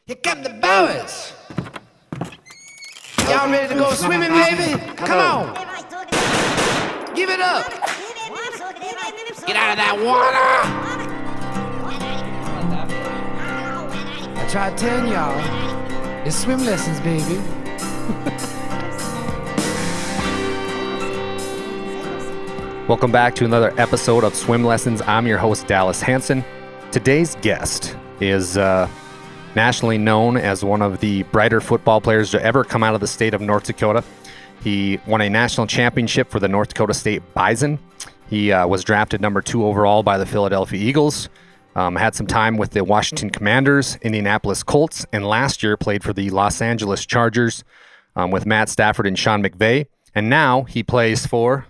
Here come the boys. Y'all ready to go swimming, baby? Come on. Give it up. Get out of that water. I tried telling y'all, it's swim lessons, baby. Welcome back to another episode of Swim Lessons. I'm your host, Dallas Hanson. Today's guest is nationally known as one of the brighter football players to ever come out of the state of North Dakota. He won a national championship for the North Dakota State Bison. He was drafted number 2 overall by the Philadelphia Eagles. Had some time with the Washington Commanders, Indianapolis Colts, and last year played for the Los Angeles Chargers with Matt Stafford and Sean McVay. And now he plays for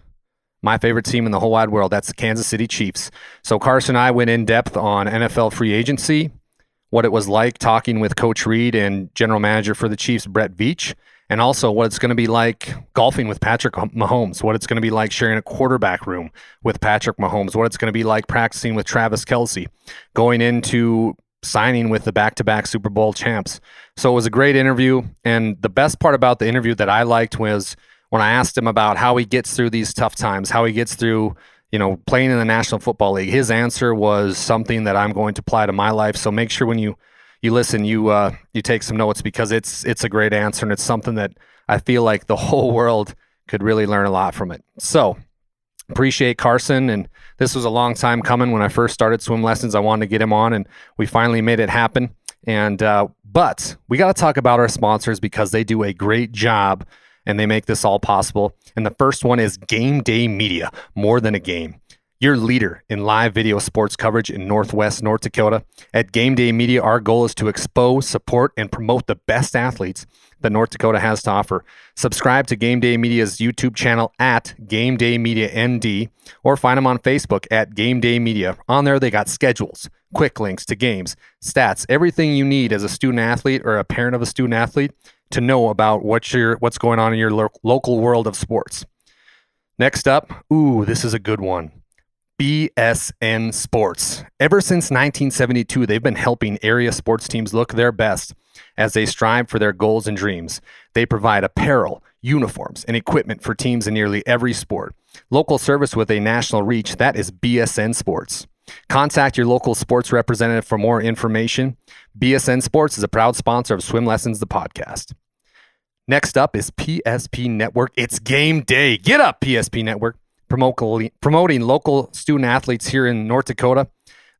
my favorite team in the whole wide world. That's the Kansas City Chiefs. So Carson and I went in depth on NFL free agency, what it was like talking with Coach Reed and general manager for the Chiefs, Brett Veach, and also what it's going to be like golfing with Patrick Mahomes, what it's going to be like sharing a quarterback room with Patrick Mahomes, what it's going to be like practicing with Travis Kelce, going into signing with the back-to-back Super Bowl champs. So it was a great interview, and the best part about the interview that I liked was when I asked him about how he gets through these tough times, how he gets through, playing in the National Football League. His answer was something that I'm going to apply to my life. So make sure when you listen, you take some notes, because it's a great answer, and it's something that I feel like the whole world could really learn a lot from it. So appreciate Carson, and this was a long time coming. When I first started Swim Lessons, I wanted to get him on, and we finally made it happen. And but we got to talk about our sponsors, because they do a great job and they make this all possible. And the first one is Game Day Media, more than a game. Your leader in live video sports coverage in Northwest North Dakota. At Game Day Media, our goal is to expose, support, and promote the best athletes that North Dakota has to offer. Subscribe to Game Day Media's YouTube channel at Game Day Media ND, or find them on Facebook at Game Day Media. On there, they got schedules, quick links to games, stats, everything you need as a student athlete or a parent of a student athlete to know about what's going on in your local world of sports. Next up, this is a good one. BSN Sports. Ever since 1972, they've been helping area sports teams look their best as they strive for their goals and dreams. They provide apparel, uniforms, and equipment for teams in nearly every sport. Local service with a national reach, that is BSN Sports. Contact your local sports representative for more information. BSN Sports is a proud sponsor of Swim Lessons, the podcast. Next up is PSP Network. It's game day. Get up, PSP Network. Promoting local student athletes here in North Dakota.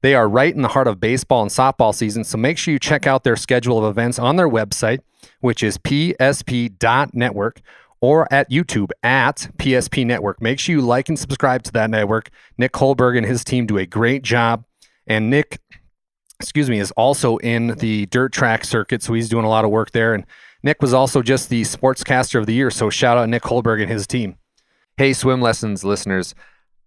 They are right in the heart of baseball and softball season, so make sure you check out their schedule of events on their website, which is psp.network, or at YouTube at PSP Network. Make sure you like and subscribe to that network. Nick Holberg and his team do a great job, and Nick, is also in the dirt track circuit, so he's doing a lot of work there. And Nick was also just the Sportscaster of the Year, so shout out Nick Holberg and his team. Hey, Swim Lessons listeners,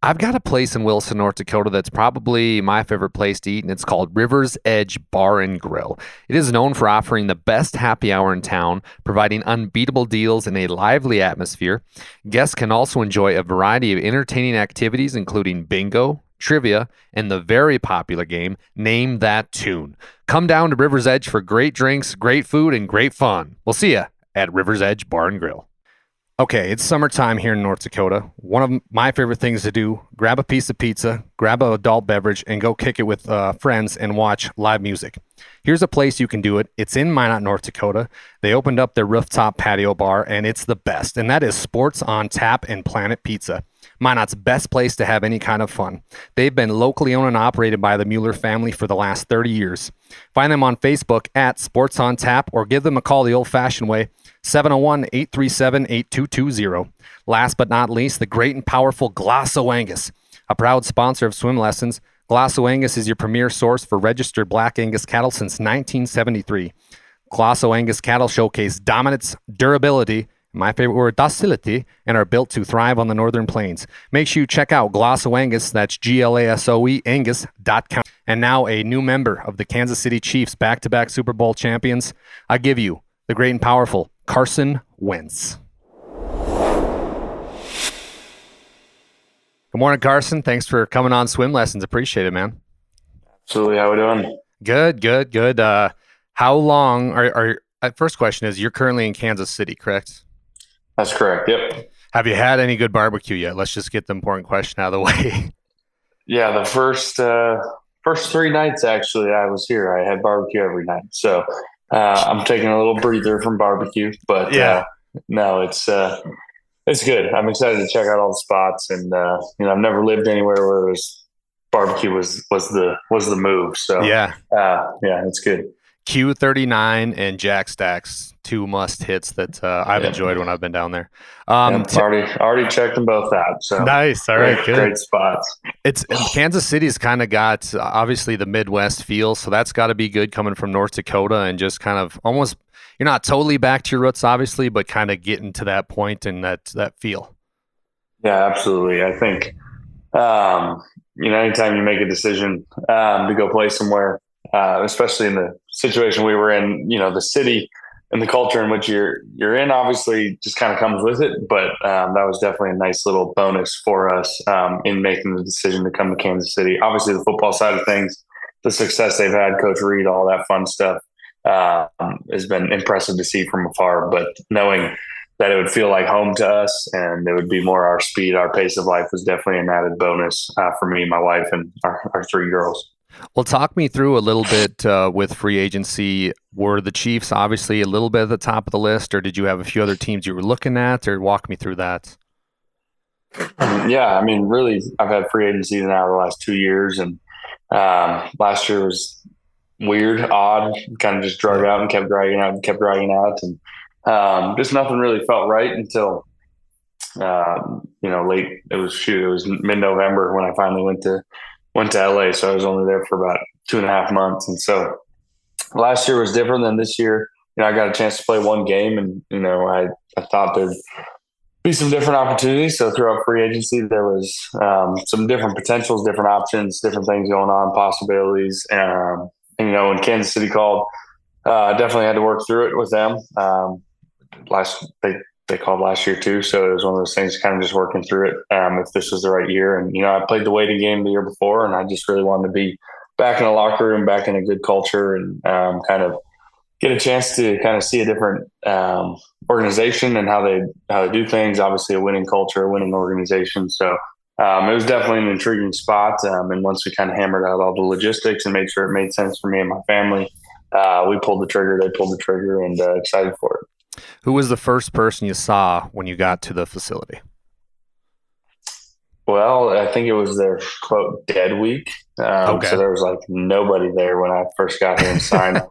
I've got a place in Wilson, North Dakota that's probably my favorite place to eat, and it's called River's Edge Bar and Grill. It is known for offering the best happy hour in town, providing unbeatable deals and a lively atmosphere. Guests can also enjoy a variety of entertaining activities, including bingo, trivia, and the very popular game, Name That Tune. Come down to River's Edge for great drinks, great food, and great fun. We'll see you at River's Edge Bar and Grill. Okay, it's summertime here in North Dakota. One of my favorite things to do, grab a piece of pizza, grab an adult beverage, and go kick it with friends and watch live music. Here's a place you can do it. It's in Minot, North Dakota. They opened up their rooftop patio bar, and it's the best, and that is Sports on Tap and Planet Pizza. Minot's best place to have any kind of fun. They've been locally owned and operated by the Mueller family for the last 30 years. Find them on Facebook at Sports on Tap, or give them a call the old-fashioned way, 701-837-8220. Last but not least, the great and powerful Glasso Angus, a proud sponsor of Swim Lessons. Glasso Angus is your premier source for registered Black Angus cattle since 1973. Glasso Angus cattle showcase dominance, durability, my favorite word, docility, and are built to thrive on the northern plains. Make sure you check out Glasso Angus, that's GLASOE Angus.com. And now a new member of the Kansas City Chiefs, back-to-back Super Bowl champions. I give you the great and powerful Carson Wentz. Good morning, Carson. Thanks for coming on Swim Lessons. Appreciate it, man. Absolutely. How we doing? Good. How long are first question is, you're currently in Kansas City, correct? That's correct. Yep. Have you had any good barbecue yet? Let's just get the important question out of the way. Yeah, the first 3 nights actually I was here, I had barbecue every night. So I'm taking a little breather from barbecue, but Yeah. no, it's good. I'm excited to check out all the spots, and I've never lived anywhere where it was barbecue was the move. So Yeah. yeah, it's good. Q39 and Jack Stacks, two must hits that I've Yeah. enjoyed when I've been down there. Yep, already checked them both out. So Nice. All right, good. Great spots. Kansas City's kind of got obviously the Midwest feel, so that's got to be good coming from North Dakota and just kind of almost, you're not totally back to your roots, obviously, but kind of getting to that point and that feel. Yeah, absolutely. I think anytime you make a decision to go play somewhere, especially in the situation we were in, the city and the culture in which you're in, obviously just kind of comes with it. But that was definitely a nice little bonus for us in making the decision to come to Kansas City. Obviously, the football side of things, the success they've had, Coach Reed, all that fun stuff has been impressive to see from afar. But knowing that it would feel like home to us and it would be more our speed, our pace of life was definitely an added bonus for me, my wife, and our 3 girls. Well, talk me through a little bit with free agency. Were the Chiefs obviously a little bit at the top of the list, or did you have a few other teams you were looking at, or walk me through that? Yeah, I mean, really, I've had free agency now the last 2 years, and last year was weird, odd, kind of just drug out and kept dragging out and kept dragging out, and just nothing really felt right until late. It was mid-November when I finally went to LA. So I was only there for about 2.5 months, and so last year was different than this year. I got a chance to play one game, and I thought there'd be some different opportunities. So throughout free agency, there was some different potentials, different options, different things going on, possibilities. And when Kansas City called, definitely had to work through it with them. They called last year too, so it was one of those things, kind of just working through it. If this was the right year, and I played the waiting game the year before, and I just really wanted to be back in a locker room, back in a good culture, and kind of get a chance to kind of see a different organization and how they do things. Obviously, a winning culture, a winning organization. So it was definitely an intriguing spot. And once we kind of hammered out all the logistics and made sure it made sense for me and my family, we pulled the trigger. They pulled the trigger, and excited for it. Who was the first person you saw when you got to the facility? Well, I think it was their quote dead week. Okay. So there was like nobody there when I first got here and signed.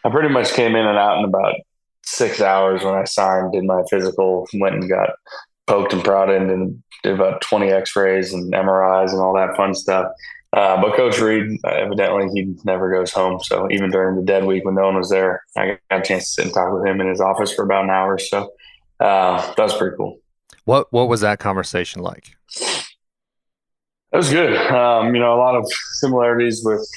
I pretty much came in and out in about 6 hours when I signed, did my physical, went and got poked and prodded, and did about 20 x-rays and MRIs and all that fun stuff. But Coach Reed, evidently, he never goes home. So even during the dead week when no one was there, I got a chance to sit and talk with him in his office for about an hour. So that was pretty cool. What was that conversation like? It was good. A lot of similarities with,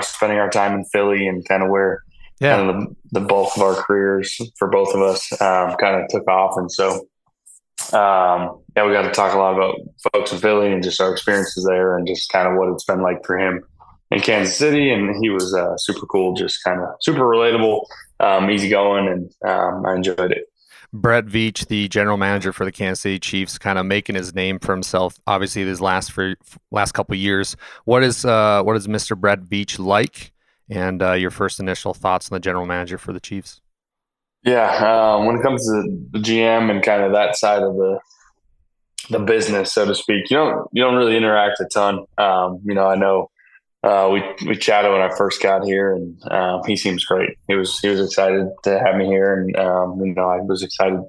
spending our time in Philly and kind of where kind of the bulk of our careers for both of us kind of took off. And so, we got to talk a lot about folks in Philly and just our experiences there and just kind of what it's been like for him in Kansas City. And he was super cool, just kind of super relatable, easygoing, and I enjoyed it. Brett Veach, the general manager for the Kansas City Chiefs, kind of making his name for himself, obviously, these last couple of years. What is Mr. Brett Veach like? And your first initial thoughts on the general manager for the Chiefs? Yeah, when it comes to the GM and kind of that side of the business, so to speak, you don't really interact a ton. I know we chatted when I first got here, and he seems great. He was excited to have me here, and I was excited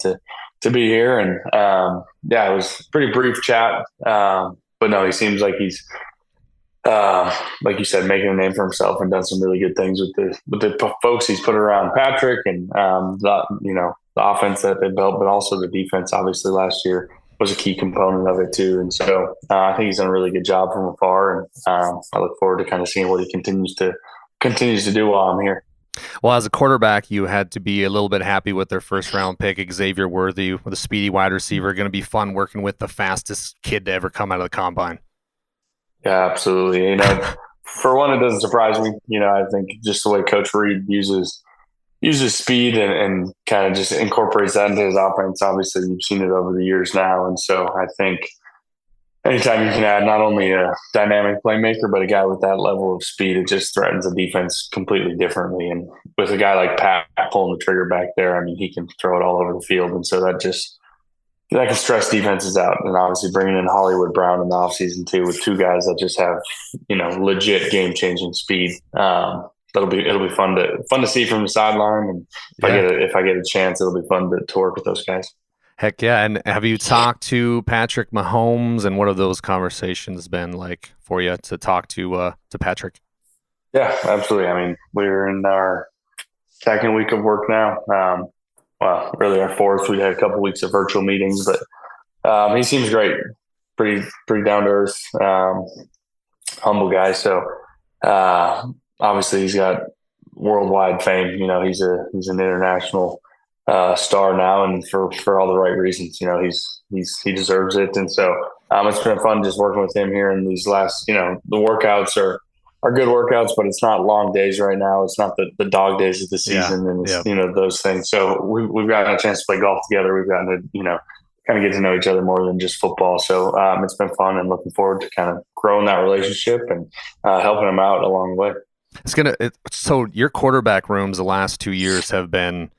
to be here, and it was a pretty brief chat, but no, he seems like he's like you said, making a name for himself and done some really good things with the folks he's put around Patrick, and the offense that they built, but also the defense. Obviously, last year was a key component of it too, and so I think he's done a really good job from afar, and I look forward to kind of seeing what he continues to do while I'm here. Well, as a quarterback, you had to be a little bit happy with their first round pick, Xavier Worthy, with a speedy wide receiver. Going to be fun working with the fastest kid to ever come out of the combine. Yeah, absolutely. for one, it doesn't surprise me. I think just the way Coach Reed uses speed and kind of just incorporates that into his offense. Obviously, you've seen it over the years now, and so I think anytime you can add not only a dynamic playmaker, but a guy with that level of speed, it just threatens the defense completely differently. And with a guy like Pat pulling the trigger back there, I mean, he can throw it all over the field. And so that can stress defenses out. And obviously bringing in Hollywood Brown in the offseason too, with two guys that just have, legit game-changing speed. It'll be fun to see from the sideline. And if I get a chance, it'll be fun to work with those guys. Heck yeah. And have you talked to Patrick Mahomes, and what have those conversations been like for you to talk to Patrick? Yeah, absolutely. I mean, we're in our second week of work now. Well, really our fourth. We had a couple weeks of virtual meetings, but he seems great. Pretty down to earth, humble guy. So obviously he's got worldwide fame. He's an international star now, and for all the right reasons. He deserves it, and so it's been fun just working with him here in these last. The workouts are good workouts, but it's not long days right now. It's not the dog days of the season, and it's, those things. So we've gotten a chance to play golf together. We've gotten to kind of get to know each other more than just football. So it's been fun, and looking forward to kind of growing that relationship and helping him out along the way. So your quarterback rooms the last 2 years have been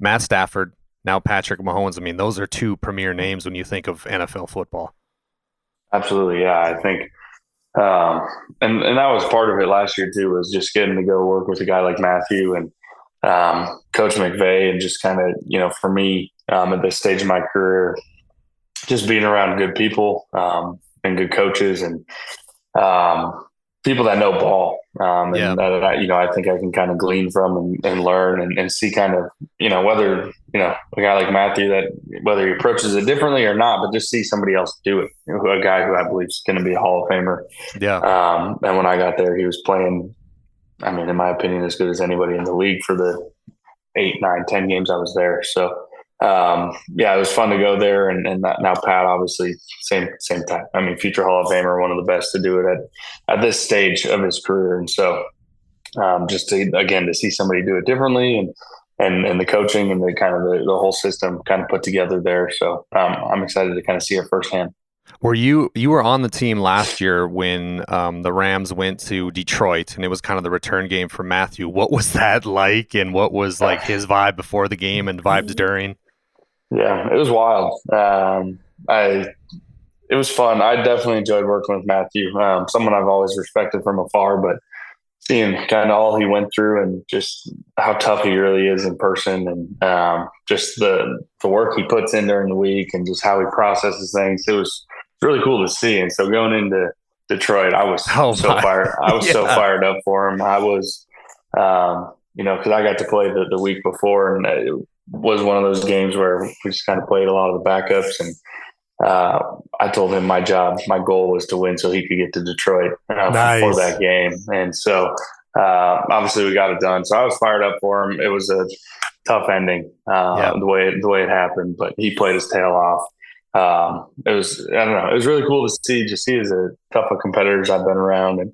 Matt Stafford, now Patrick Mahomes. I mean, those are two premier names when you think of NFL football. Absolutely, yeah. I think, and that was part of it last year too, was just getting to go work with a guy like Matthew and Coach McVay, and just kind of, for me at this stage of my career, just being around good people and good coaches and people that know ball. And that I think I can kind of glean from and learn and see kind of, whether, a guy like Matthew, that whether he approaches it differently or not, but just see somebody else do it. A guy who I believe is going to be a Hall of Famer. Yeah. And when I got there, he was playing, I mean, in my opinion, as good as anybody in the league for the 8, 9, 10 games I was there. So, it was fun to go there, and now Pat, obviously, same time. I mean, future Hall of Famer, one of the best to do it at this stage of his career, and so just to see somebody do it differently, and the coaching and the kind of the whole system kind of put together there. So I'm excited to kind of see it firsthand. You were on the team last year when the Rams went to Detroit, and it was kind of the return game for Matthew. What was that like, and what was like his vibe before the game and vibes during? Yeah, it was wild. It was fun. I definitely enjoyed working with Matthew. Someone I've always respected from afar, but seeing kind of all he went through and just how tough he really is in person, and just the work he puts in during the week, and just how he processes things, it was really cool to see. And so going into Detroit, I was so fired up for him. I was, because I got to play the week before, and it was one of those games where we just kind of played a lot of the backups, and I told him my goal was to win so he could get to Detroit for that game. And so obviously we got it done. So I was fired up for him. It was a tough ending the way it happened, but he played his tail off. It was really cool to see as a tough of competitors I've been around. And,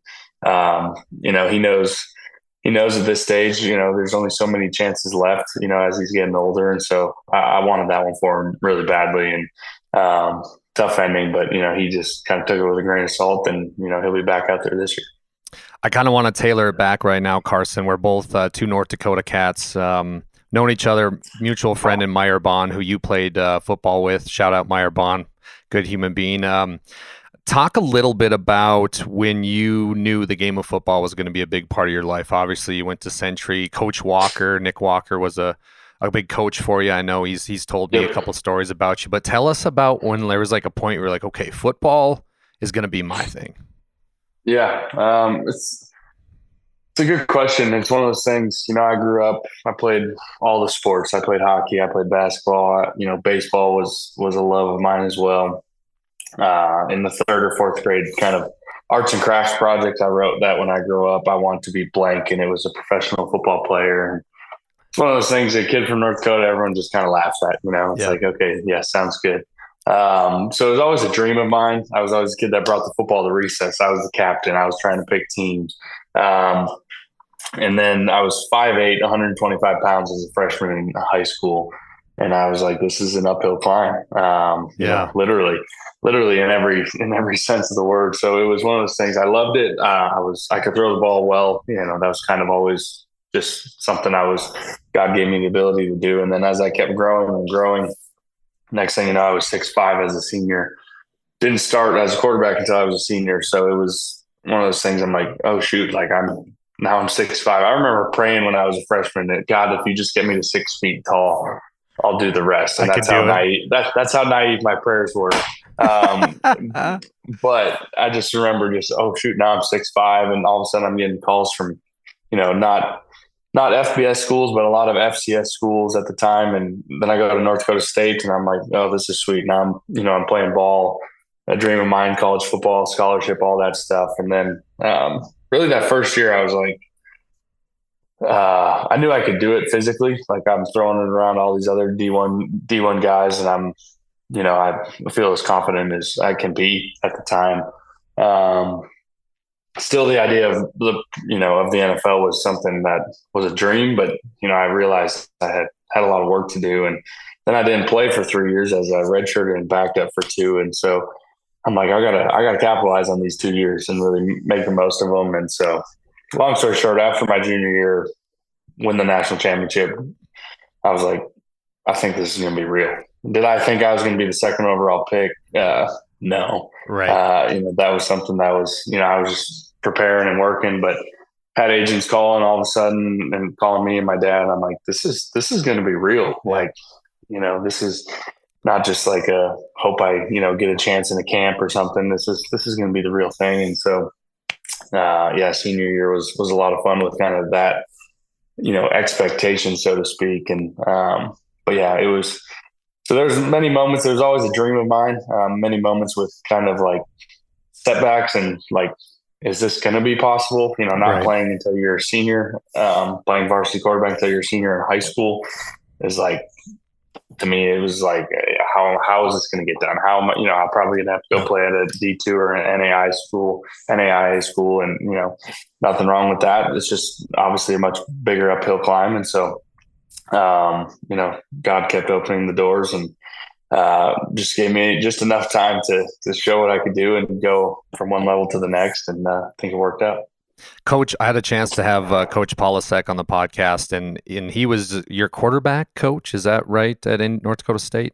he knows at this stage, there's only so many chances left, as he's getting older. And so I wanted that one for him really badly, and tough ending, but, he just kind of took it with a grain of salt, and, he'll be back out there this year. I kind of want to tailor it back right now, Carson. We're both two North Dakota cats, known each other, mutual friend in Meyer Bond, who you played football with. Shout out Meyer Bond, good human being. Talk a little bit about when you knew the game of football was going to be a big part of your life. Obviously, you went to Century. Coach Walker, Nick Walker, was a big coach for you. I know he's told me a couple stories about you. But tell us about when there was like a point where you're like, okay, football is going to be my thing. Yeah, it's a good question. It's one of those things. I grew up. I played all the sports. I played hockey. I played basketball. Baseball was a love of mine as well. In the 3rd or 4th grade kind of arts and crafts project, I wrote that when I grow up, I want to be blank, and it was a professional football player. And it's one of those things, a kid from North Dakota, everyone just kind of laughs at, like, okay, yeah, sounds good. So it was always a dream of mine. I was always a kid that brought the football to recess. I was the captain. I was trying to pick teams. And then I was 5'8", 125 pounds as a freshman in high school. And I was like, this is an uphill climb. You know, literally in every sense of the word. So it was one of those things. I loved it. I could throw the ball well. You know, that was kind of always just something God gave me the ability to do. And then as I kept growing and growing, next thing you know, I was 6'5" as a senior. Didn't start as a quarterback until I was a senior. So it was one of those things. I'm like, oh shoot, like I'm 6'5". I remember praying when I was a freshman that God, if you just get me to 6 feet tall, I'll do the rest. And that's how naive my prayers were. But I just remember oh shoot, now I'm 6'5", and all of a sudden I'm getting calls from, you know, not FBS schools, but a lot of FCS schools at the time. And then I go to North Dakota State and I'm like, oh, this is sweet. Now I'm playing ball, a dream of mine, college football, scholarship, all that stuff. And then really that first year I was like, I knew I could do it physically. Like I'm throwing it around all these other D1 guys. And I feel as confident as I can be at the time. Still the idea of the NFL was something that was a dream, but, I realized I had a lot of work to do. And then I didn't play for 3 years as a redshirted and backed up for 2. And so I'm like, I gotta capitalize on these 2 years and really make the most of them. And so long story short, after my junior year, win the national championship, I was like, I think this is going to be real. Did I think I was going to be the second overall pick? No. Right. That was something that was, I was just preparing and working, but had agents calling all of a sudden and calling me and my dad. I'm like, this is going to be real. Like, this is not just like a hope I, get a chance in a camp or something. This is going to be the real thing. And so, senior year was a lot of fun with kind of that, expectation, so to speak. And, but yeah, it was, so there's many moments. There's always a dream of mine, many moments with kind of like setbacks and like, is this going to be possible? Not Right. playing until you're a senior, playing varsity quarterback until you're a senior in high school is like, to me, it was like, how is this going to get done? How am I, I'm probably going to have to go play at a D2 or an NAIA school. And, nothing wrong with that. It's just obviously a much bigger uphill climb. And so, God kept opening the doors and just gave me just enough time to show what I could do and go from one level to the next. And I think it worked out. Coach, I had a chance to have Coach Polasek on the podcast, and he was your quarterback coach. Is that right? In North Dakota State?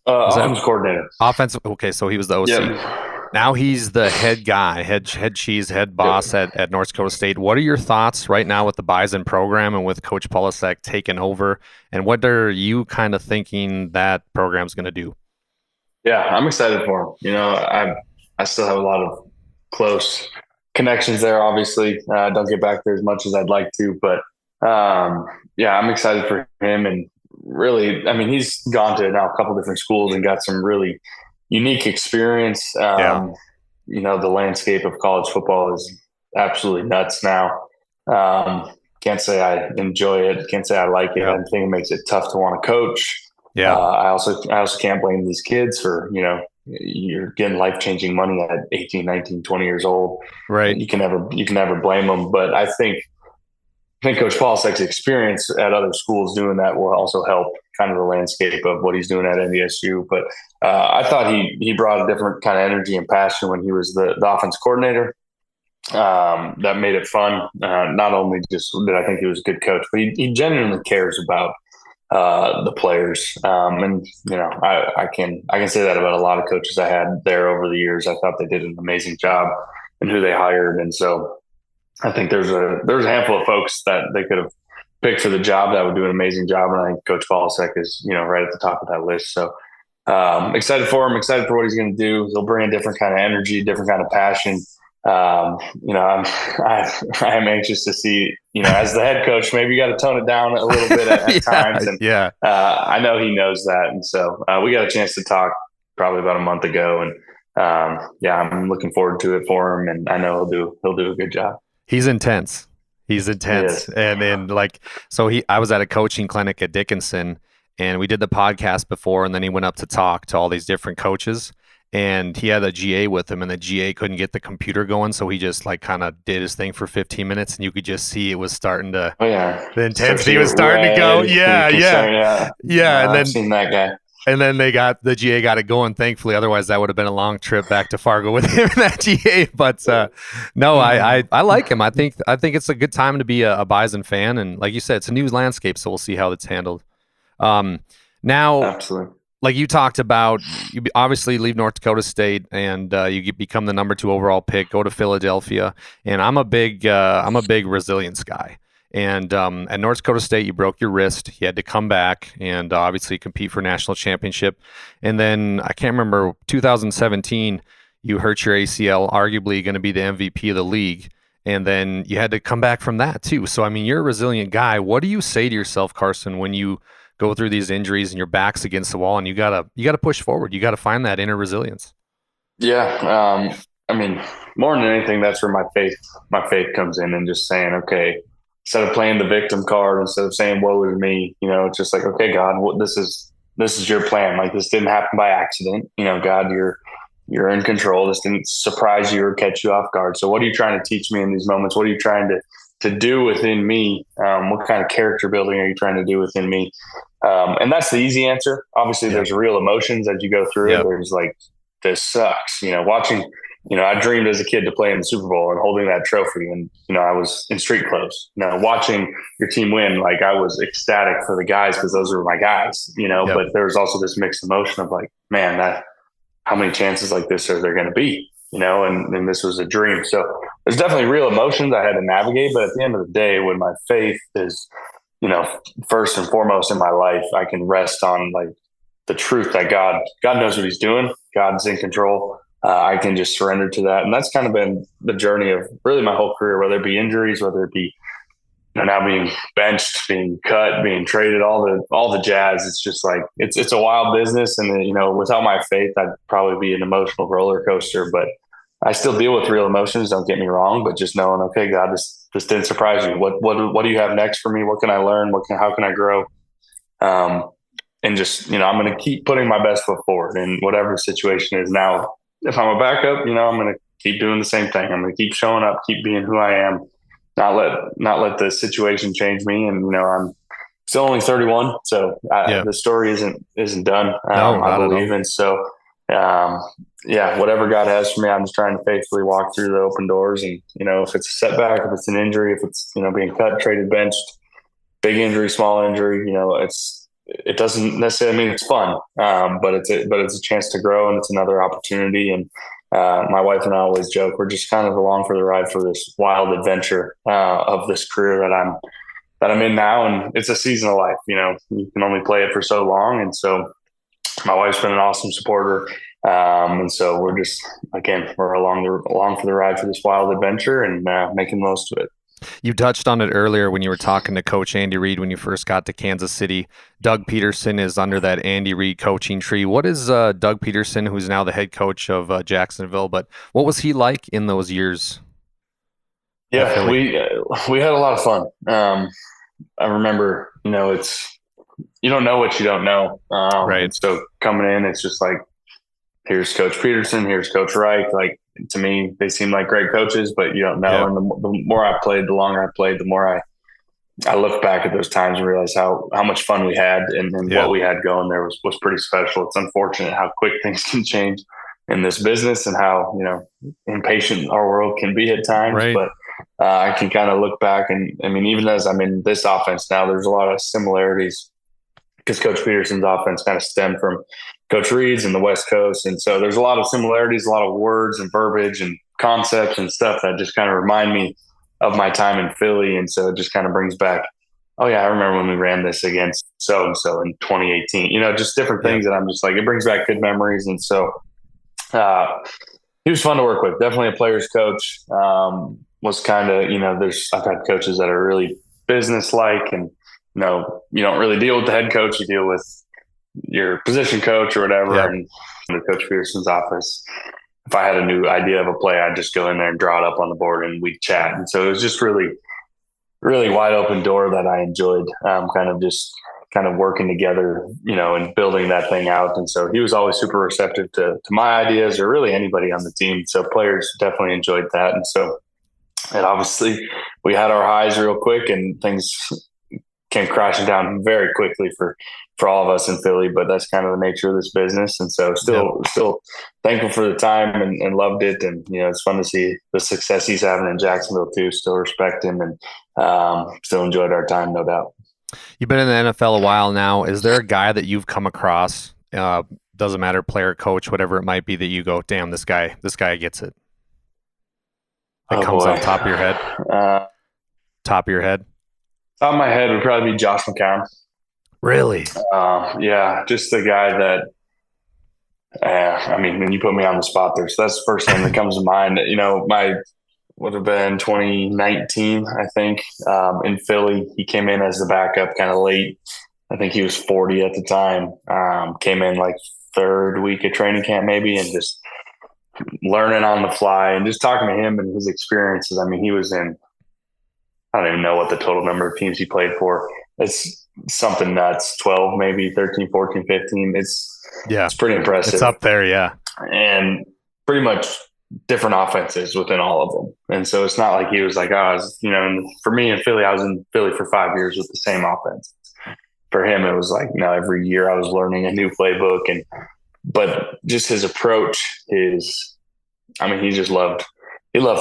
Offensive coordinator. Offensive. Okay, so he was the OC. Yep. Now he's the head guy, head cheese, head boss at North Dakota State. What are your thoughts right now with the Bison program and with Coach Polasek taking over? And what are you kind of thinking that program's going to do? Yeah, I'm excited for him. I still have a lot of close connections there. Obviously, don't get back there as much as I'd like to, but I'm excited for him. And really, I mean, he's gone to now a couple different schools and got some really unique experience. The landscape of college football is absolutely nuts now. Can't say I enjoy it. Can't say I like it. I think it makes it tough to want to coach. Yeah. I also can't blame these kids for, you're getting life-changing money at 18, 19, 20 years old. Right. You can never blame them. But I think Coach Polasek's experience at other schools doing that will also help kind of the landscape of what he's doing at NDSU. But I thought he brought a different kind of energy and passion when he was the offense coordinator. That made it fun. Not only just did I think he was a good coach, but he genuinely cares about the players. And I can say that about a lot of coaches I had there over the years. I thought they did an amazing job in who they hired. And so I think there's a handful of folks that they could have picked for the job that would do an amazing job. And I think Coach Polasek is, right at the top of that list. So excited for him, excited for what he's going to do. He'll bring a different kind of energy, different kind of passion. I am anxious to see, as the head coach, maybe you got to tone it down a little bit at times. And I know he knows that. And so we got a chance to talk probably about a month ago. And I'm looking forward to it for him. And I know he'll do a good job. He's intense. And like, so I was at a coaching clinic at Dickinson, and we did the podcast before, and then he went up to talk to all these different coaches, and he had a GA with him, and the GA couldn't get the computer going, so he just like kind of did his thing for 15 minutes, and you could just see it was starting to, the intensity was starting to go. Yeah. And then I've seen that guy. And then the GA got it going, thankfully. Otherwise, that would have been a long trip back to Fargo with him and that GA. But no, I like him. I think it's a good time to be a Bison fan. And like you said, it's a new landscape, so we'll see how it's handled. Now, absolutely, like you talked about, you obviously leave North Dakota State and you become the number 2 overall pick, go to Philadelphia. And I'm a big resilience guy. And at North Dakota State, you broke your wrist. You had to come back and obviously compete for national championship. And then I can't remember, 2017, you hurt your ACL, arguably going to be the MVP of the league. And then you had to come back from that too. So, I mean, you're a resilient guy. What do you say to yourself, Carson, when you go through these injuries and your back's against the wall and you gotta push forward? You got to find that inner resilience. Yeah. I mean, more than anything, that's where my faith comes in, and just saying, okay, instead of playing the victim card, instead of saying woe is me, it's just like, okay, God, this is your plan. Like, this didn't happen by accident. God, you're in control. This didn't surprise you or catch you off guard. So what are you trying to teach me in these moments? What are you trying to do within me? What kind of character building are you trying to do within me? And that's the easy answer. Obviously, there's real emotions as you go through it. There's like, this sucks, watching. I dreamed as a kid to play in the Super Bowl and holding that trophy. And, I was in street clothes, watching your team win. Like, I was ecstatic for the guys because those were my guys, but there was also this mixed emotion of like, man, how many chances like this are there going to be, and this was a dream. So there's definitely real emotions I had to navigate. But at the end of the day, when my faith is, first and foremost in my life, I can rest on like the truth that God knows what he's doing. God's in control. I can just surrender to that. And that's kind of been the journey of really my whole career, whether it be injuries, whether it be now being benched, being cut, being traded, all the jazz. It's just like, it's a wild business. And without my faith, I'd probably be an emotional roller coaster, but I still deal with real emotions. Don't get me wrong, but just knowing, okay, God, this didn't surprise you. What do you have next for me? What can I learn? How can I grow? And just, I'm going to keep putting my best foot forward in whatever the situation is now. If I'm a backup, I'm going to keep doing the same thing. I'm going to keep showing up, keep being who I am, not let the situation change me. And, I'm still only 31. So the story isn't done. I believe. And so, whatever God has for me, I'm just trying to faithfully walk through the open doors. And, if it's a setback, if it's an injury, if it's, being cut, traded, benched, big injury, small injury, it doesn't necessarily mean it's fun, but it's a chance to grow, and it's another opportunity. And my wife and I always joke, we're just kind of along for the ride for this wild adventure of this career that I'm in now. And it's a season of life. You can only play it for so long. And so my wife's been an awesome supporter. And so we're just, again, we're along for the ride for this wild adventure and making the most of it. You touched on it earlier when you were talking to Coach Andy Reid when you first got to Kansas City. Doug Peterson is under that Andy Reid coaching tree. What is Doug Peterson, who's now the head coach of Jacksonville, but what was he like in those years? Yeah, we had a lot of fun. I remember, it's, you don't know what you don't know. Right. So coming in, it's just like, here's Coach Peterson, here's Coach Reich. Like, to me, they seem like great coaches, but you don't know. Yeah. And the more I played, the longer I played, the more I look back at those times and realize how much fun we had and what we had going there was pretty special. It's unfortunate how quick things can change in this business and how, impatient our world can be at times. Right. But I can kind of look back and, I mean, even as I'm in this offense now, there's a lot of similarities because Coach Peterson's offense kind of stemmed from Coach Reid's and the West Coast. And so there's a lot of similarities, a lot of words and verbiage and concepts and stuff that just kind of remind me of my time in Philly. And so it just kind of brings back, oh yeah, I remember when we ran this against so-and-so in 2018, just different things that I'm just like, it brings back good memories. And so he was fun to work with. Definitely a player's coach. Was kind of, I've had coaches that are really business-like and, you don't really deal with the head coach, you deal with your position coach or whatever. Yep. And in Coach Peterson's office, if I had a new idea of a play, I'd just go in there and draw it up on the board and we'd chat. And so it was just really, really wide open door that I enjoyed, kind of just kind of working together, and building that thing out. And so he was always super receptive to my ideas, or really anybody on the team. So players definitely enjoyed that. And obviously we had our highs real quick, and things came crashing down very quickly for all of us in Philly, but that's kind of the nature of this business. And so still thankful for the time and loved it. And, it's fun to see the success he's having in Jacksonville too. Still respect him and still enjoyed our time, no doubt. You've been in the NFL a while now. Is there a guy that you've come across, doesn't matter, player, coach, whatever it might be, that you go, damn, this guy gets it? That comes off top of your head? Top of your head? Top of my head would probably be Josh McCown. Really? Yeah, just the guy that, when you put me on the spot there, so that's the first thing that comes to mind. My would have been 2019, I think, in Philly. He came in as the backup kind of late. I think he was 40 at the time. Came in like third week of training camp maybe, and just learning on the fly and just talking to him and his experiences. He was in, I don't even know what the total number of teams he played for. It's something nuts, 12, maybe 13, 14, 15. It's pretty impressive. It's up there, yeah. And pretty much different offenses within all of them. And so it's not like he was like, for me in Philly, I was in Philly for 5 years with the same offense. For him, it was like, every year I was learning a new playbook. But just his approach, he loved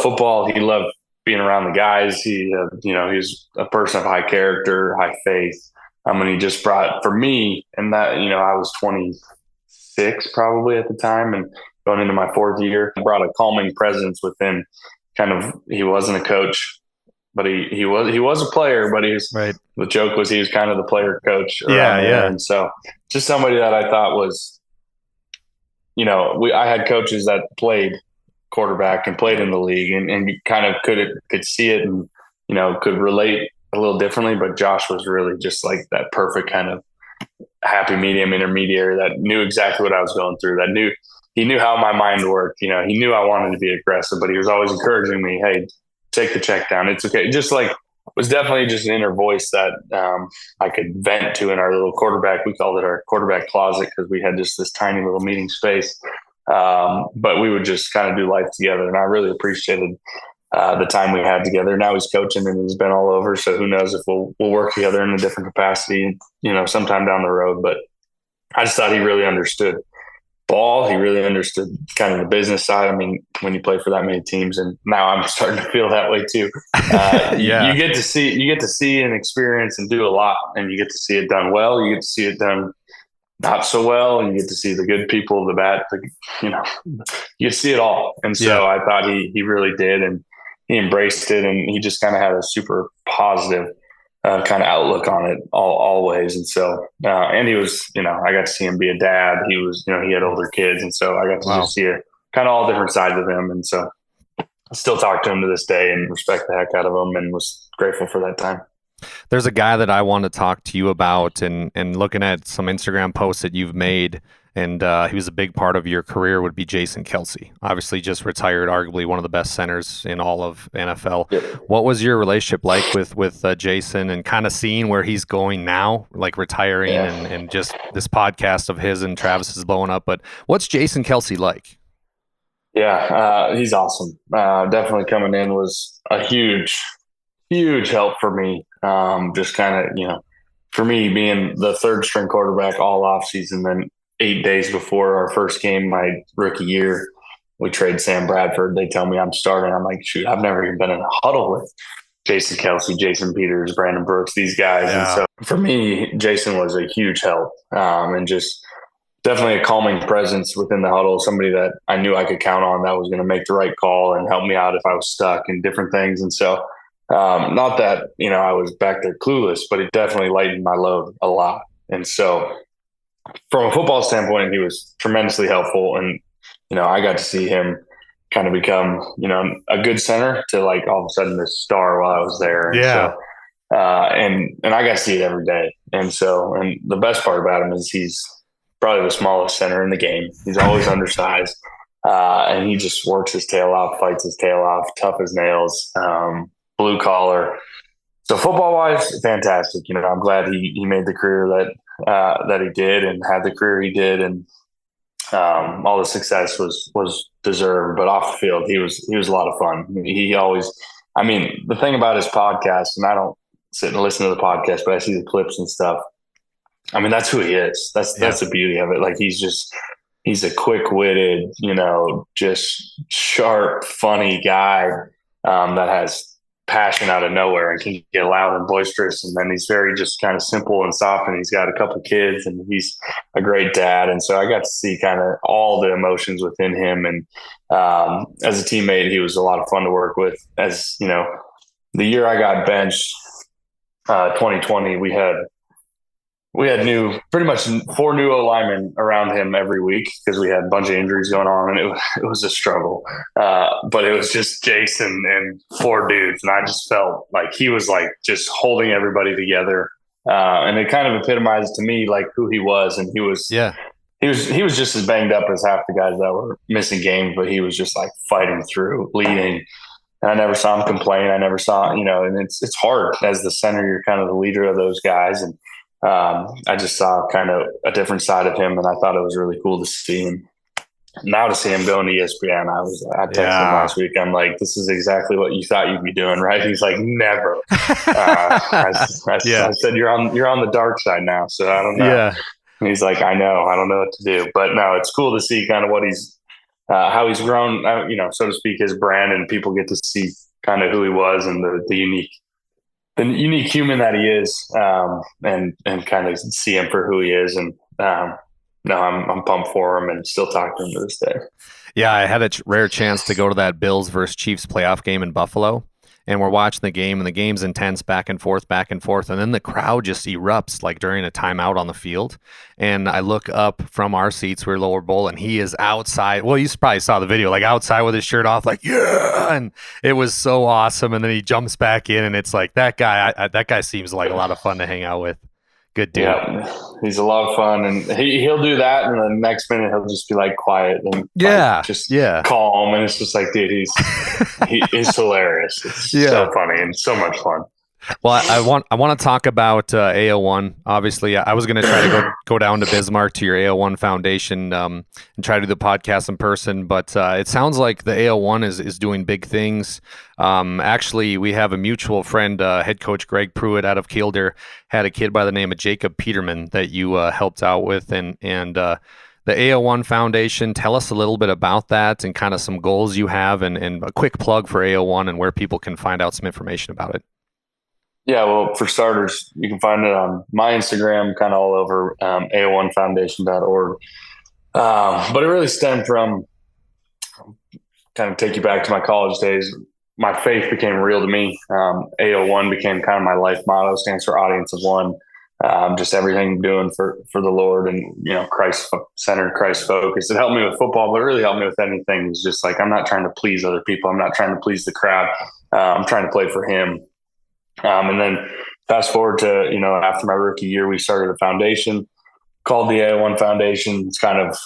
football. He loved being around the guys. He's a person of high character, high faith. He just brought, for me, and that, I was 26 probably at the time and going into my fourth year, brought a calming presence within he wasn't a coach, but he was a player, but right. The joke was he was kind of the player coach. Yeah. And so just somebody that I thought was, I had coaches that played quarterback and played in the league and kind of could see it and, could relate a little differently. But Josh was really just like that perfect kind of happy medium intermediary that knew exactly what I was going through, he knew how my mind worked. He knew I wanted to be aggressive, but he was always encouraging me, hey, take the check down. It's okay. Just like, was definitely just an inner voice that I could vent to in our little quarterback. We called it our quarterback closet because we had just this tiny little meeting space. But we would just kind of do life together. And I really appreciated the time we had together. Now he's coaching and he's been all over. So who knows if we'll work together in a different capacity, sometime down the road. But I just thought he really understood ball. He really understood kind of the business side. When you play for that many teams, and now I'm starting to feel that way too. Yeah. You get to see and experience and do a lot, and you get to see it done well. You get to see it done not so well, and you get to see the good people, the bad, you see it all. And so I thought he really did, and he embraced it, and he just kind of had a super positive kind of outlook on it always. And so, and he was, I got to see him be a dad. He was, he had older kids. And so I got to just see kind of all different sides of him. And so I still talk to him to this day and respect the heck out of him and was grateful for that time. There's a guy that I want to talk to you about, and looking at some Instagram posts that you've made, and he was a big part of your career, would be Jason Kelce. Obviously just retired, arguably one of the best centers in all of NFL. Yep. What was your relationship like with Jason, and kind of seeing where he's going now, like retiring and just this podcast of his and Travis is blowing up? But what's Jason Kelce like? Yeah, he's awesome. Definitely coming in was a huge help for me. Just kind of, for me being the third string quarterback all off season, then 8 days before our first game, my rookie year, we trade Sam Bradford. They tell me I'm starting. I'm like, shoot, I've never even been in a huddle with Jason Kelce, Jason Peters, Brandon Brooks, these guys. Yeah. And so for me, Jason was a huge help, and just definitely a calming presence within the huddle, somebody that I knew I could count on that was going to make the right call and help me out if I was stuck and different things. And so not that, I was back there clueless, but it definitely lightened my load a lot. And so from a football standpoint, he was tremendously helpful. And, I got to see him kind of become, a good center to like all of a sudden this star while I was there. And so, and I got to see it every day. And so, and the best part about him is he's probably the smallest center in the game. He's always undersized. And he just works his tail off, fights his tail off, tough as nails, blue collar, So football wise, fantastic. You know, I'm glad he made the career that he did and had the career he did, and all the success was deserved. But off the field, he was a lot of fun. He always, I mean, the thing about his podcast, and I don't sit and listen to the podcast, but I see the clips and stuff. I mean, that's who he is. That's the beauty of it. Like he's a quick-witted, you know, just sharp, funny guy that has passion out of nowhere and can get loud and boisterous. And then he's very just kind of simple and soft, and he's got a couple of kids and he's a great dad. And so I got to see kind of all the emotions within him. And as a teammate, he was a lot of fun to work with. As you know, the year I got benched, 2020, we had pretty much 4 new O-linemen around him every week because we had a bunch of injuries going on, and it was a struggle. But it was just Jason and 4 dudes, and I just felt like he was like just holding everybody together. And it kind of epitomized to me like who he was, and he was just as banged up as half the guys that were missing games, but he was just like fighting through, leading. And I never saw him complain. I never saw, you know, and it's hard as the center. You're kind of the leader of those guys, and I just saw kind of a different side of him, and I thought it was really cool to see him. Now to see him going to ESPN, I texted him last week. I'm like, this is exactly what you thought you'd be doing, right? He's like, never. I said, you're on the dark side now, so I don't know. Yeah. And he's like, I know, I don't know what to do, but no, it's cool to see kind of what he's, how he's grown, you know, so to speak, his brand, and people get to see kind of who he was and the unique human that he is, and kind of see him for who he is. And no, I'm pumped for him and still talk to him to this day. Yeah, I had a rare chance to go to that Bills versus Chiefs playoff game in Buffalo, and we're watching the game, and the game's intense, back and forth, and then the crowd just erupts like during a timeout on the field. And I look up from our seats, we're lower bowl, and he is outside. Well, you probably saw the video, like outside with his shirt off, like, yeah, and it was so awesome. And then he jumps back in, and it's like that guy seems like a lot of fun to hang out with. Good dude. Yeah, he's a lot of fun, and he'll do that, and the next minute he'll just be like quiet and just calm, and it's just like, dude, he's hilarious. It's so funny and so much fun. Well, I want to talk about AO1. Obviously, I was going to try to go down to Bismarck to your AO1 Foundation and try to do the podcast in person, but it sounds like the AO1 is doing big things. Actually, we have a mutual friend, head coach Greg Pruitt out of Kildare, had a kid by the name of Jacob Peterman that you helped out with, and the A01 Foundation. Tell us a little bit about that and kind of some goals you have, and a quick plug for AO1 and where people can find out some information about it. Yeah, well, for starters, you can find it on my Instagram, kind of all over, A01Foundation.org. But it really stemmed from, kind of take you back to my college days. My faith became real to me. AO1 became kind of my life motto, stands for Audience of One. Just everything doing for the Lord, and, you know, Christ-centered, Christ-focused. It helped me with football, but it really helped me with anything. It's just like, I'm not trying to please other people. I'm not trying to please the crowd. I'm trying to play for Him. And then fast forward to, you know, after my rookie year, we started a foundation called the A01 Foundation. It's kind of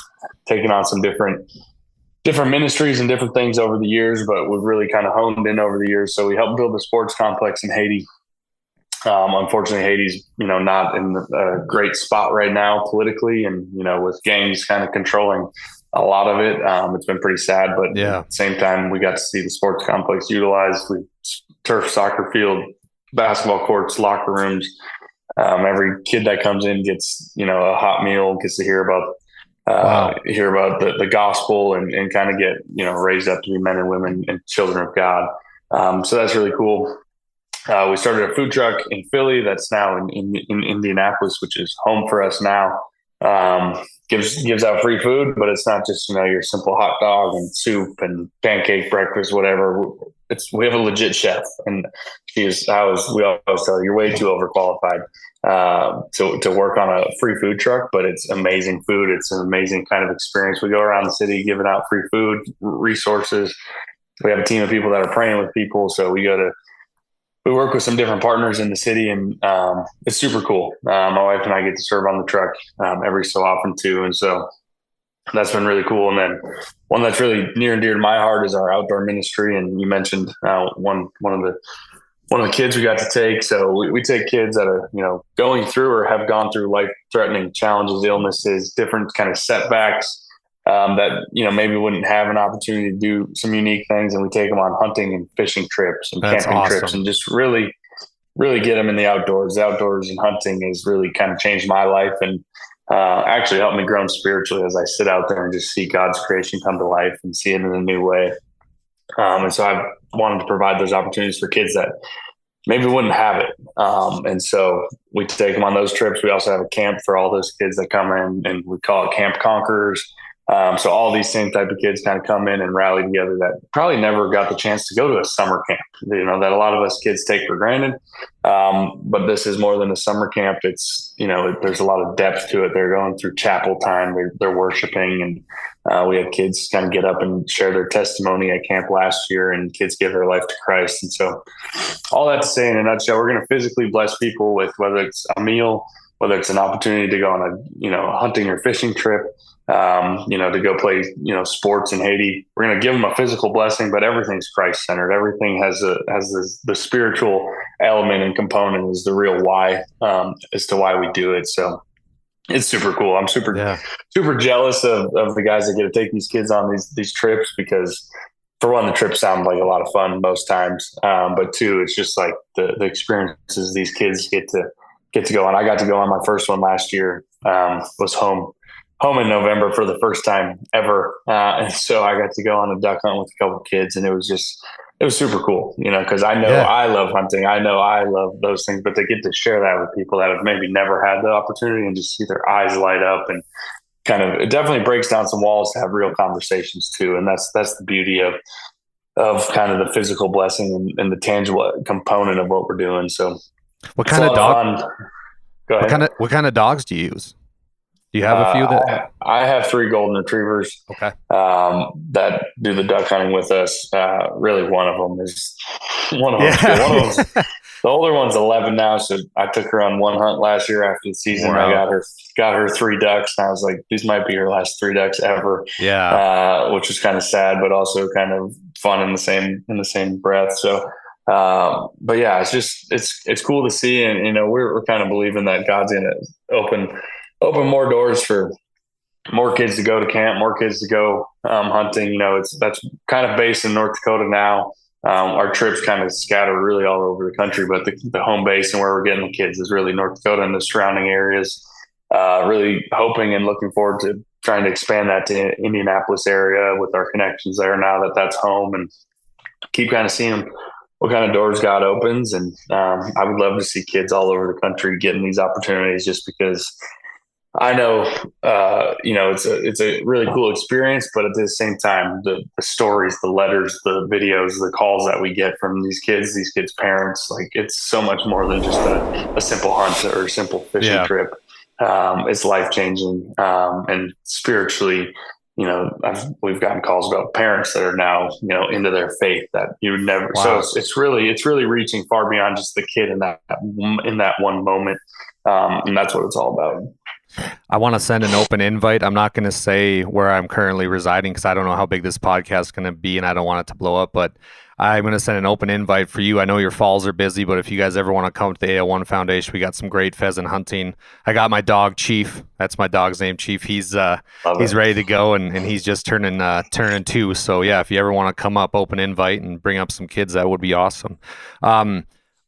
taken on some different ministries and different things over the years, but we've really kind of honed in over the years. So we helped build a sports complex in Haiti. Unfortunately, Haiti's, you know, not in a great spot right now politically, and, you know, with gangs kind of controlling a lot of it. It's been pretty sad, but at the same time, we got to see the sports complex utilized. We turf, soccer field, basketball courts, locker rooms. Every kid that comes in gets, you know, a hot meal, gets to hear about the gospel, and kind of get, you know, raised up to be men and women and children of God. So that's really cool. We started a food truck in Philly that's now in Indianapolis, which is home for us now. Gives out free food, but it's not just, you know, your simple hot dog and soup and pancake breakfast, whatever. We have a legit chef, and we always tell her, you're way too overqualified to work on a free food truck, but it's amazing food. It's an amazing kind of experience. We go around the city giving out free food, resources. We have a team of people that are praying with people. So we work with some different partners in the city, and it's super cool. My wife and I get to serve on the truck every so often too. And so that's been really cool. And then one that's really near and dear to my heart is our outdoor ministry. And you mentioned one of one of the kids we got to take. So we take kids that are, going through or have gone through life-threatening challenges, illnesses, different kind of setbacks that, maybe wouldn't have an opportunity to do some unique things. And we take them on hunting and fishing trips and That's camping awesome. trips and just really, really get them in the outdoors. The outdoors and hunting has really kind of changed my life and actually helped me grow spiritually as I sit out there and just see God's creation come to life and see it in a new way. And so I've wanted to provide those opportunities for kids that maybe wouldn't have it. And so we take them on those trips. We also have a camp for all those kids that come in, and we call it Camp Conquerors. So all these same type of kids kind of come in and rally together that probably never got the chance to go to a summer camp, that a lot of us kids take for granted. But this is more than a summer camp. It's, there's a lot of depth to it. They're going through chapel time. They're worshiping. And we had kids kind of get up and share their testimony at camp last year, and kids give their life to Christ. And so all that to say in a nutshell, we're going to physically bless people with whether it's a meal, whether it's an opportunity to go on a, hunting or fishing trip, to go play, sports in Haiti. We're going to give them a physical blessing, but everything's Christ centered. Everything has the spiritual element and component is the real why, as to why we do it. So it's super cool. I'm super jealous of the guys that get to take these kids on these trips, because for one, the trips sound like a lot of fun most times. But two, it's just like the experiences these kids get to go on. I got to go on my first one last year, was home in November for the first time ever. And so I got to go on a duck hunt with a couple of kids, and it was super cool, because I know I love hunting. I know I love those things, but they get to share that with people that have maybe never had the opportunity and just see their eyes light up, and kind of, it definitely breaks down some walls to have real conversations too. And that's the beauty of kind of the physical blessing and the tangible component of what we're doing. So what kind of dog? Go ahead. What kind of dogs do you use? Do you have a few that I have 3 golden retrievers, okay, that do the duck hunting with us. Really one of them is one of them. The older one's 11 now. So I took her on one hunt last year after the season. Wow. I got her 3 ducks, and I was like, these might be her last 3 ducks ever. Yeah. Which was kind of sad, but also kind of fun in the same breath. So, but yeah, it's cool to see. And, we're kind of believing that God's going to open more doors for more kids to go to camp, more kids to go hunting. That's kind of based in North Dakota now. Our trips kind of scatter really all over the country, but the home base and where we're getting the kids is really North Dakota and the surrounding areas. Really hoping and looking forward to trying to expand that to Indianapolis area with our connections there now that's home, and keep kind of seeing what kind of doors God opens. And I would love to see kids all over the country getting these opportunities, just because I know, it's a really cool experience, but at the same time, the stories, the letters, the videos, the calls that we get from these kids' parents, like, it's so much more than just a simple hunt or a simple fishing trip. It's life-changing, and spiritually, we've gotten calls about parents that are now, into their faith that you would never. Wow. So it's really reaching far beyond just the kid in that one moment. And that's what it's all about. I want to send an open invite. I'm not going to say where I'm currently residing, because I don't know how big this podcast is going to be, and I don't want it to blow up, but I'm going to send an open invite for you. I know your falls are busy, but if you guys ever want to come to the AO1 Foundation, we got some great pheasant hunting. I got my dog Chief. That's my dog's name, Chief. He's ready to go, and he's just turning 2. So yeah, if you ever want to come up, open invite and bring up some kids, that would be awesome.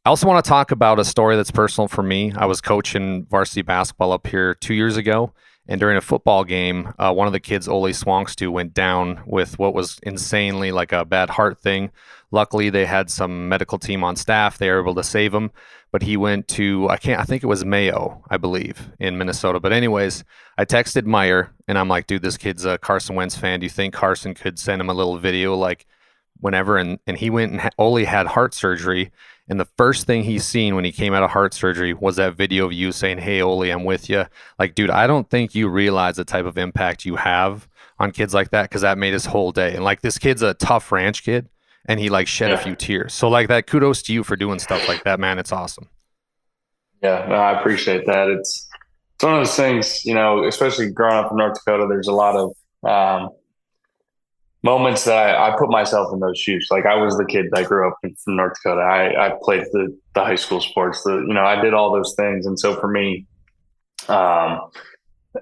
I also want to talk about a story that's personal for me. I was coaching varsity basketball up here 2 years ago, and during a football game, one of the kids, Ole Swangstu, went down with what was insanely like a bad heart thing. Luckily, they had some medical team on staff. They were able to save him, but he went to, I think it was Mayo, I believe, in Minnesota. But anyways, I texted Meyer, and I'm like, dude, this kid's a Carson Wentz fan. Do you think Carson could send him a little video, like, whenever? And he went and Ole had heart surgery. And the first thing he's seen when he came out of heart surgery was that video of you saying, hey, Ole, I'm with you. Like, dude, I don't think you realize the type of impact you have on kids like that, because that made his whole day. And like, this kid's a tough ranch kid, and he like shed a few tears. So like, that kudos to you for doing stuff like that, man. It's awesome. Yeah, no, I appreciate that. It's one of those things, especially growing up in North Dakota, there's a lot of moments that I put myself in those shoes. Like I was the kid that grew up from North Dakota. I played the high school sports. I did all those things. And so for me,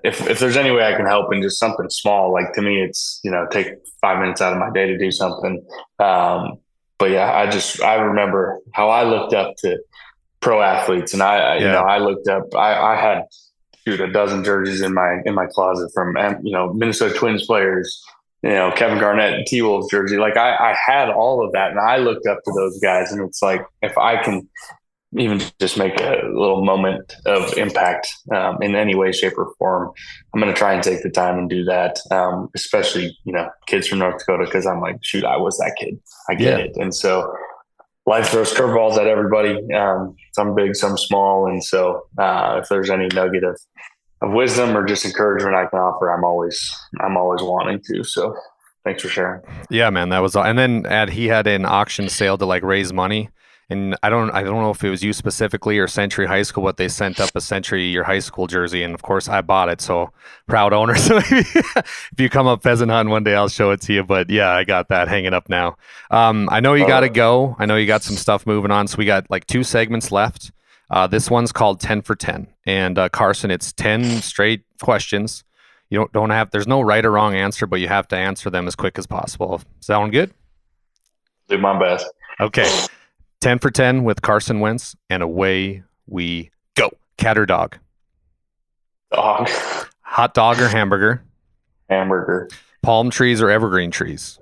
if there's any way I can help in just something small, like to me, it's, take 5 minutes out of my day to do something. But yeah, I remember how I looked up to pro athletes, and I looked up, I had a dozen jerseys in my closet from, Minnesota Twins players, Kevin Garnett and T-Wolves jersey. Like I had all of that, and I looked up to those guys, and it's like, if I can even just make a little moment of impact in any way, shape, or form, I'm going to try and take the time and do that. Especially, kids from North Dakota, because I'm like, shoot, I was that kid. I get it. And so life throws curveballs at everybody. Some big, some small. And so if there's any nugget of wisdom or just encouragement I can offer, I'm always wanting to. So thanks for sharing. Yeah, man, that was, and then he had an auction sale to like raise money. And I don't know if it was you specifically or Century High School, but they sent up a Century, your high school jersey, and of course I bought it. So proud owner. So if you come up pheasant hunting one day, I'll show it to you. But yeah, I got that hanging up now. I know you got to go. I know you got some stuff moving on. So we got like 2 segments left. This one's called 10 for 10, and Carson, it's 10 straight questions. You don't have. There's no right or wrong answer, but you have to answer them as quick as possible. Sound good? Do my best. Okay. 10 for 10 with Carson Wentz, and away we go. Cat or dog? Dog. Hot dog or hamburger? Hamburger. Palm trees or evergreen trees?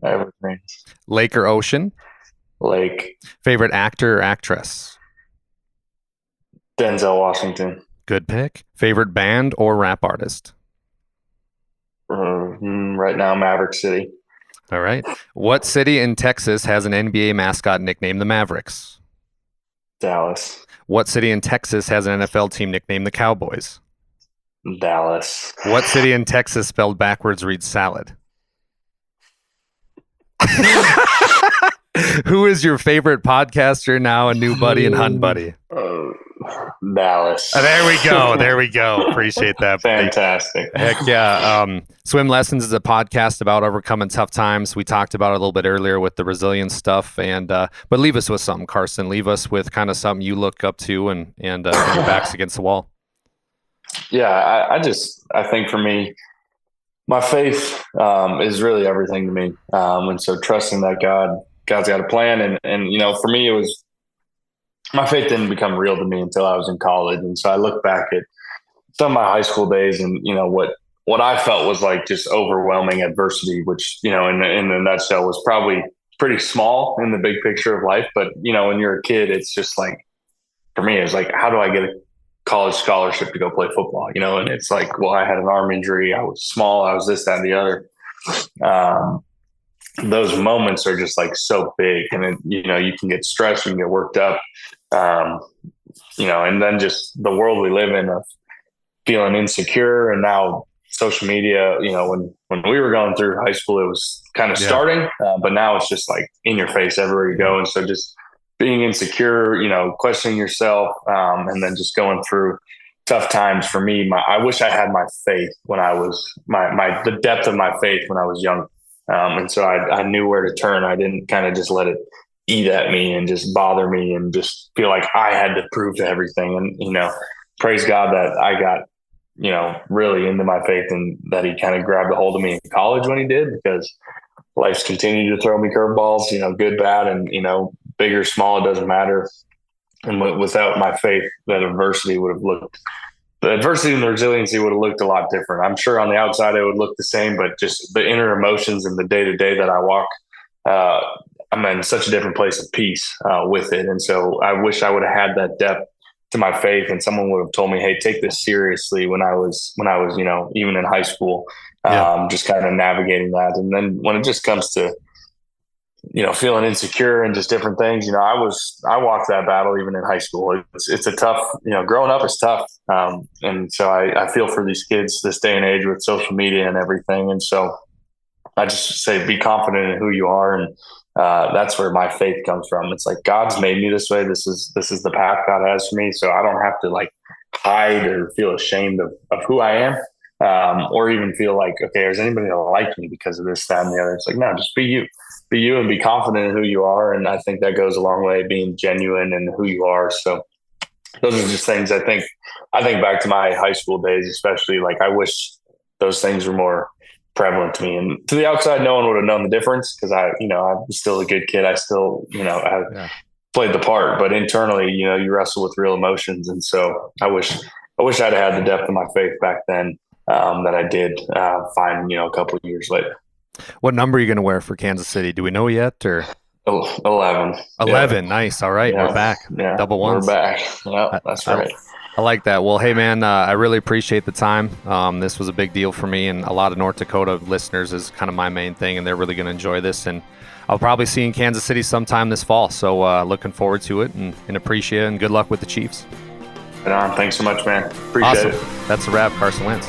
Evergreens. Lake or ocean? Lake. Favorite actor or actress? Denzel Washington. Good pick. Favorite band or rap artist? Right now, Maverick City. All right. What city in Texas has an NBA mascot nicknamed the Mavericks? Dallas. What city in Texas has an NFL team nicknamed the Cowboys? Dallas. What city in Texas spelled backwards reads salad? Who is your favorite podcaster now, a new buddy and hunt buddy? Dallas. There we go. Appreciate that. Fantastic. Heck yeah. Swim Lessons is a podcast about overcoming tough times. We talked about it a little bit earlier with the resilience stuff, and but leave us with something, Carson. Leave us with kind of something you look up to, and your back's against the wall. Yeah, I think for me, my faith is really everything to me, and so trusting that God's got a plan, and for me, it was, my faith didn't become real to me until I was in college. And so I look back at some of my high school days, and, what I felt was like just overwhelming adversity, which, in a nutshell was probably pretty small in the big picture of life. But, when you're a kid, it's just like, for me, it's like, how do I get a college scholarship to go play football? And it's like, well, I had an arm injury. I was small. I was this, that, and the other. Those moments are just like so big, and you can get stressed, you can get worked up, and then just the world we live in of feeling insecure. And now social media, when we were going through high school, it was kind of starting, but now it's just like in your face everywhere you go. And so just being insecure, questioning yourself, and then just going through tough times for me. I wish I had my faith when I was the depth of my faith when I was young. And so I knew where to turn. I didn't kind of just let it eat at me and just bother me and just feel like I had to prove to everything. And, praise God that I got, really into my faith, and that he kind of grabbed a hold of me in college when he did, because life's continued to throw me curveballs, good, bad, and, big or small, it doesn't matter. And without my faith, the adversity and the resiliency would have looked a lot different. I'm sure on the outside it would look the same, but just the inner emotions and the day-to-day that I walk, I'm in such a different place of peace with it. And so I wish I would have had that depth to my faith, and someone would have told me, hey, take this seriously when I was, even in high school, just kind of navigating that. And then when it just comes to, feeling insecure and just different things, I walked that battle even in high school. It's a tough, growing up is tough. And so I feel for these kids this day and age with social media and everything. And so I just say, be confident in who you are. And that's where my faith comes from. It's like, God's made me this way. This is the path God has for me. So I don't have to like hide or feel ashamed of who I am. or even feel like, okay, is anybody going to like me because of this, that, and the other? It's like, no, just be you and be confident in who you are. And I think that goes a long way, being genuine in who you are. So those are just things I think back to my high school days, especially. Like, I wish those things were more prevalent to me. And to the outside, no one would have known the difference, because I was still a good kid. I still, I played the part, but internally, you wrestle with real emotions. And so I wish I'd had the depth of my faith back then that I did find, a couple of years later. What number are you going to wear for Kansas City? Do we know yet, or? 11. 11. Yeah. Nice. All right. Yeah. We're back. Yeah. Double ones. We're back. Yeah, that's right. I like that. Well, hey, man, I really appreciate the time. This was a big deal for me, and a lot of North Dakota listeners is kind of my main thing, and they're really going to enjoy this. And I'll probably see you in Kansas City sometime this fall. So looking forward to it, and appreciate it, and good luck with the Chiefs. Right on. Thanks so much, man. Appreciate it. That's a wrap. Carson Wentz.